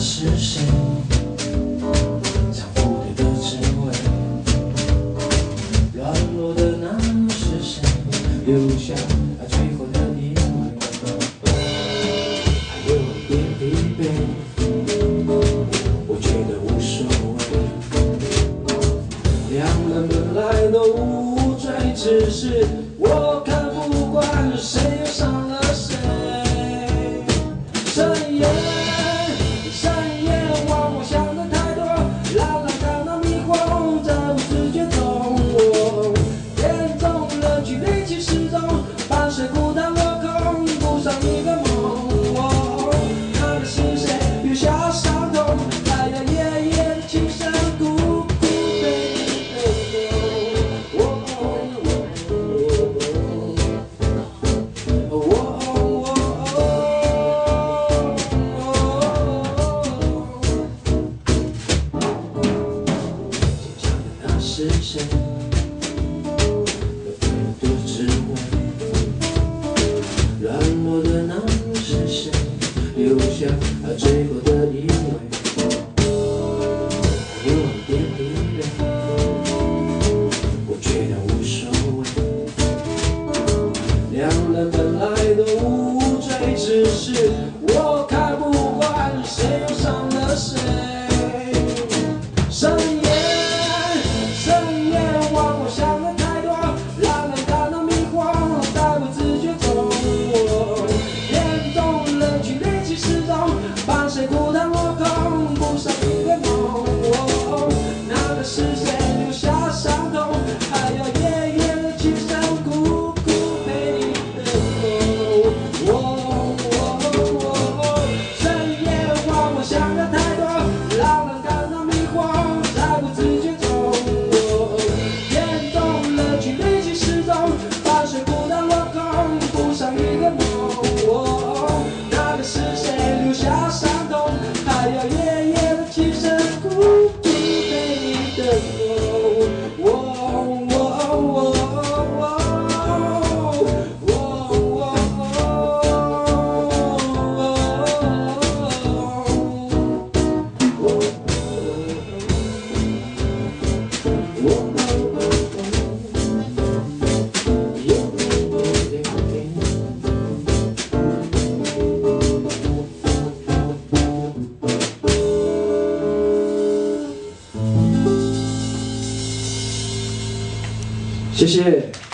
是谁像蝴蝶的滋味？软弱的那是谁？留下最后的依偎，还有点疲惫，我觉得无所谓。两人本来都无罪，只是我看不惯谁又伤了谁。深夜。是谁有的滋味？软弱的那是谁？留下最后的依偎，有点疲惫，我觉得无所谓。两人本来都无罪，只是我看不惯谁又伤了谁。深夜。谢谢。